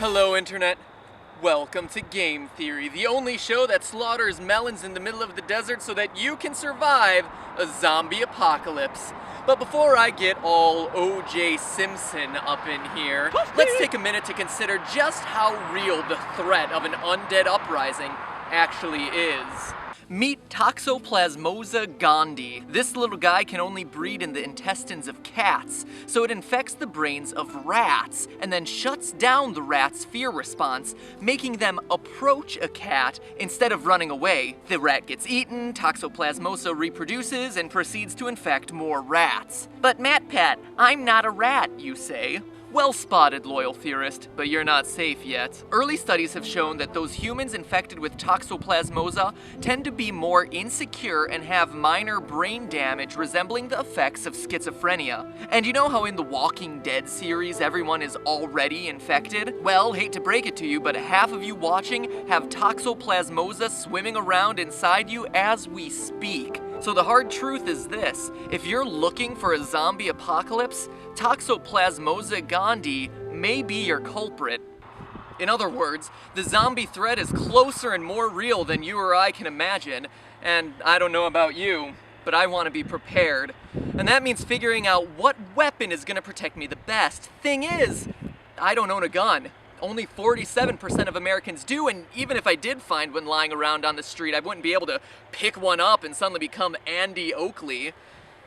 Hello, Internet. Welcome to Game Theory, the only show that slaughters melons in the middle of the desert so that you can survive a zombie apocalypse. But before I get all O.J. Simpson up in here, let's take a minute to consider just how real the threat of an undead uprising actually is. Meet Toxoplasmosa gondii. This little guy can only breed in the intestines of cats, so it infects the brains of rats and then shuts down the rat's fear response, making them approach a cat instead of running away. The rat gets eaten, Toxoplasmosa reproduces, and proceeds to infect more rats. But MatPat, I'm not a rat, you say. Well spotted, loyal theorist, but you're not safe yet. Early studies have shown that those humans infected with Toxoplasmosa tend to be more insecure and have minor brain damage resembling the effects of schizophrenia. And you know how in the Walking Dead series everyone is already infected? Well, hate to break it to you, but half of you watching have Toxoplasmosa swimming around inside you as we speak. So the hard truth is this: if you're looking for a zombie apocalypse, Toxoplasmosa gondii may be your culprit. In other words, the zombie threat is closer and more real than you or I can imagine, and I don't know about you, but I want to be prepared. And that means figuring out what weapon is going to protect me the best. Thing is, I don't own a gun. Only 47% of Americans do, and even if I did find one lying around on the street, I wouldn't be able to pick one up and suddenly become Andy Oakley.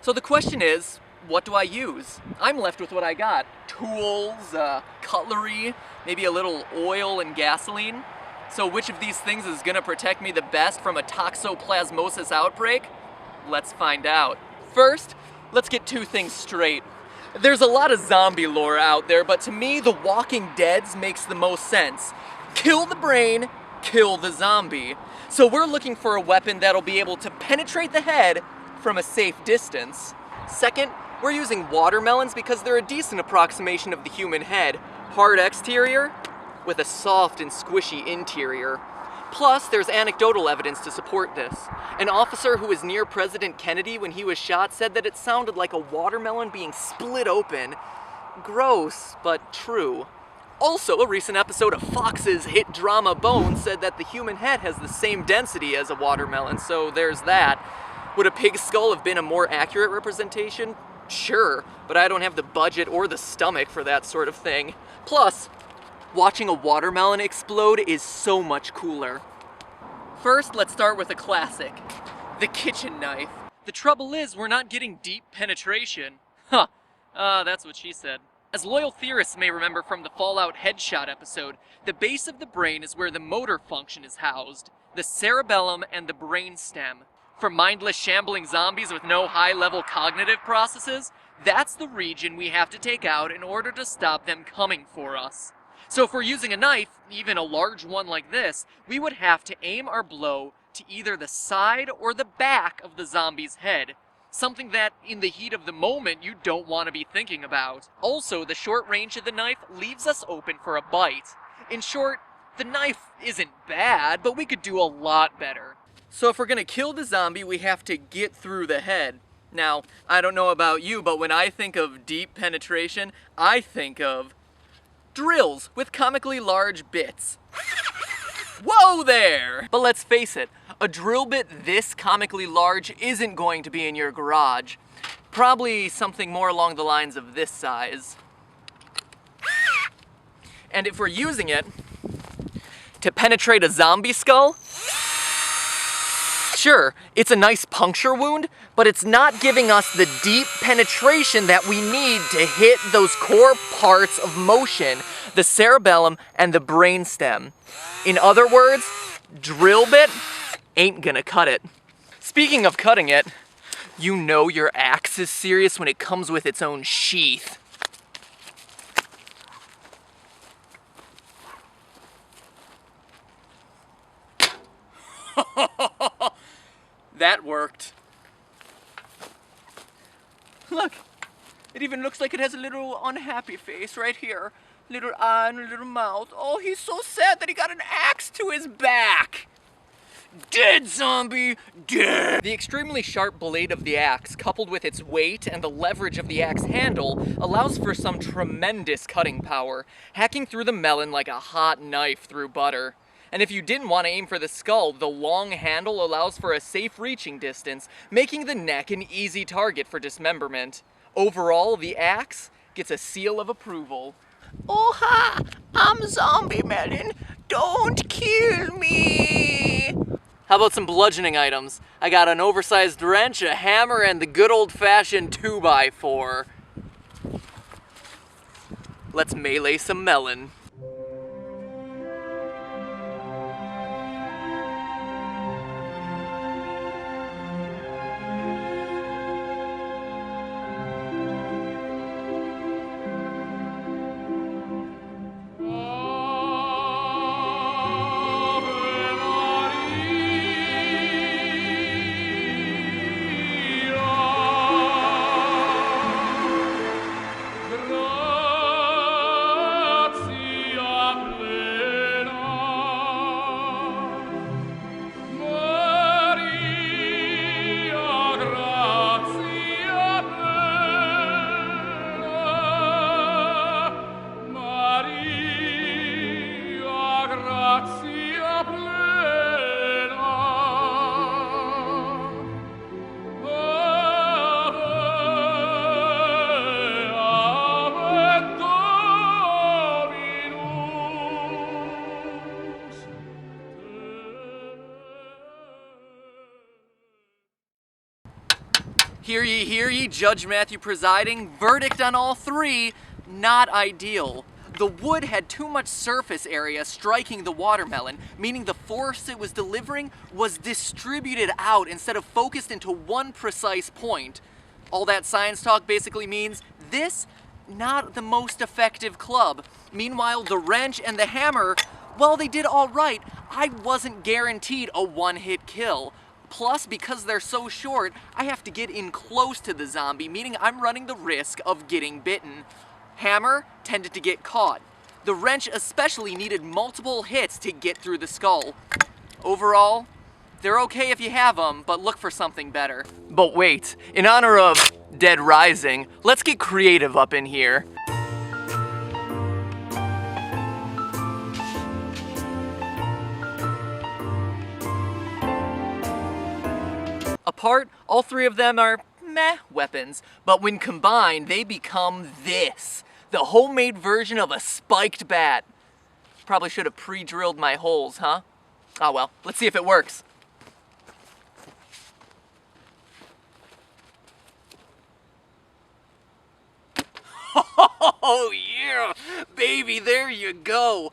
So the question is, what do I use? I'm left with what I got. Tools, cutlery, maybe a little oil and gasoline. So which of these things is gonna protect me the best from a toxoplasmosis outbreak? Let's find out. First, let's get two things straight. There's a lot of zombie lore out there, but to me, The Walking Dead's makes the most sense. Kill the brain, kill the zombie. So we're looking for a weapon that'll be able to penetrate the head from a safe distance. Second, we're using watermelons because they're a decent approximation of the human head. Hard exterior with a soft and squishy interior. Plus, there's anecdotal evidence to support this. An officer who was near President Kennedy when he was shot said that it sounded like a watermelon being split open. Gross, but true. Also, a recent episode of Fox's hit drama Bones said that the human head has the same density as a watermelon, so there's that. Would a pig's skull have been a more accurate representation? Sure, but I don't have the budget or the stomach for that sort of thing. Plus, watching a watermelon explode is so much cooler. First, let's start with a classic, the kitchen knife. The trouble is, we're not getting deep penetration. That's what she said. As loyal theorists may remember from the Fallout Headshot episode, the base of the brain is where the motor function is housed, the cerebellum and the brainstem. For mindless shambling zombies with no high-level cognitive processes, that's the region we have to take out in order to stop them coming for us. So if we're using a knife, even a large one like this, we would have to aim our blow to either the side or the back of the zombie's head. Something that, in the heat of the moment, you don't want to be thinking about. Also, the short range of the knife leaves us open for a bite. In short, the knife isn't bad, but we could do a lot better. So if we're gonna kill the zombie, we have to get through the head. Now, I don't know about you, but when I think of deep penetration, I think of drills with comically large bits. Whoa there! But let's face it, a drill bit this comically large isn't going to be in your garage. Probably something more along the lines of this size. And if we're using it to penetrate a zombie skull, sure, it's a nice puncture wound, but it's not giving us the deep penetration that we need to hit those core parts of motion, the cerebellum and the brainstem. In other words, drill bit ain't gonna cut it. Speaking of cutting it, you know your axe is serious when it comes with its own sheath. That worked. Look, it even looks like it has a little unhappy face right here. Little eye and a little mouth. Oh, he's so sad that he got an axe to his back. Dead, zombie! Dead! The extremely sharp blade of the axe, coupled with its weight and the leverage of the axe handle, allows for some tremendous cutting power, hacking through the melon like a hot knife through butter. And if you didn't want to aim for the skull, the long handle allows for a safe reaching distance, making the neck an easy target for dismemberment. Overall, the axe gets a seal of approval. Oh ha! I'm Zombie Melon! Don't kill me! How about some bludgeoning items? I got an oversized wrench, a hammer, and the good old-fashioned 2x4. Let's melee some melon. Hear ye, Judge Matthew presiding. Verdict on all three, not ideal. The wood had too much surface area striking the watermelon, meaning the force it was delivering was distributed out instead of focused into one precise point. All that science talk basically means this, not the most effective club. Meanwhile, the wrench and the hammer, well, they did all right. I wasn't guaranteed a one-hit kill. Plus, because they're so short, I have to get in close to the zombie, meaning I'm running the risk of getting bitten. Hammer tended to get caught. The wrench especially needed multiple hits to get through the skull. Overall, they're okay if you have them, but look for something better. But wait, in honor of Dead Rising, let's get creative up in here. Apart, all three of them are meh weapons, but when combined, they become this. The homemade version of a spiked bat. Probably should have pre-drilled my holes, huh? Oh well, let's see if it works. Oh yeah, baby, there you go.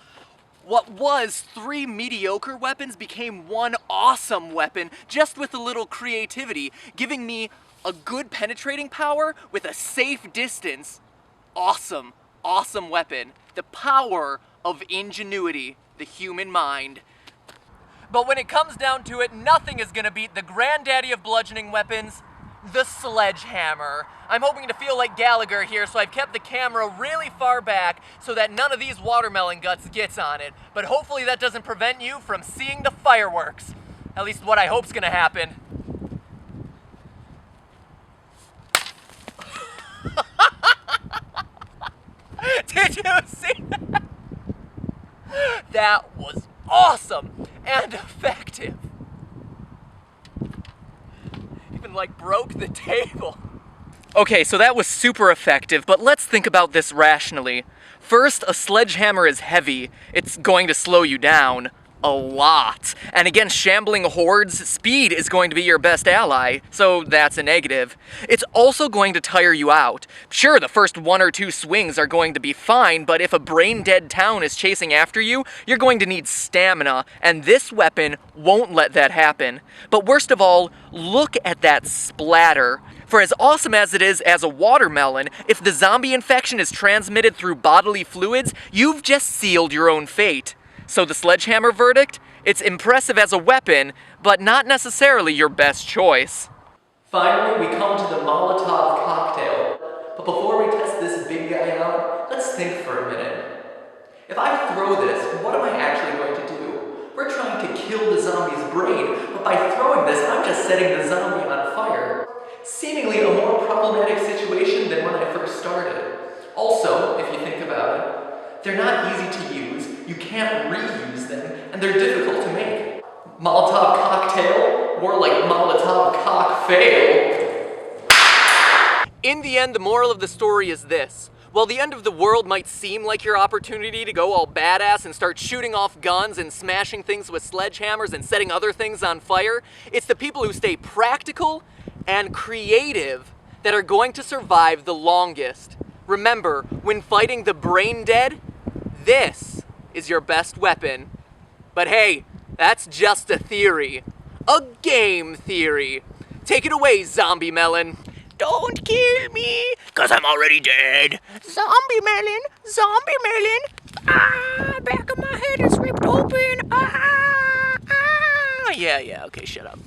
What was 3 mediocre weapons became 1 awesome weapon just with a little creativity, giving me a good penetrating power with a safe distance. Awesome, awesome weapon. The power of ingenuity, the human mind. But when it comes down to it, nothing is gonna beat the granddaddy of bludgeoning weapons, the sledgehammer. I'm hoping to feel like Gallagher here, so I've kept the camera really far back so that none of these watermelon guts gets on it. But hopefully that doesn't prevent you from seeing the fireworks. At least what I hope's gonna happen. Did you see that? That was awesome and effective. Even like broke the table. Okay, so that was super effective, but let's think about this rationally. First, a sledgehammer is heavy. It's going to slow you down a lot. And against shambling hordes, speed is going to be your best ally, so that's a negative. It's also going to tire you out. Sure, the first 1 or 2 swings are going to be fine, but if a brain-dead town is chasing after you, you're going to need stamina, and this weapon won't let that happen. But worst of all, look at that splatter. For as awesome as it is as a watermelon, if the zombie infection is transmitted through bodily fluids, you've just sealed your own fate. So the sledgehammer verdict? It's impressive as a weapon, but not necessarily your best choice. Finally, we come to the Molotov cocktail. But before we test this big guy out, let's think for a minute. If I throw this, what am I actually going to do? We're trying to kill the zombie's brain, but by throwing this, I'm just setting the zombie on fire. Seemingly a more problematic situation than when I first started. Also, if you think about it, they're not easy to use, you can't reuse them, and they're difficult to make. Molotov cocktail? More like Molotov cock fail. In the end, the moral of the story is this. While the end of the world might seem like your opportunity to go all badass and start shooting off guns and smashing things with sledgehammers and setting other things on fire, it's the people who stay practical and creative that are going to survive the longest. Remember, when fighting the brain dead, this is your best weapon. But hey, that's just a theory. A game theory. Take it away, Zombie Melon. Don't kill me, 'cause I'm already dead. Zombie melon, zombie melon. Ah, back of my head is ripped open. Ah, ah. Yeah, okay, shut up.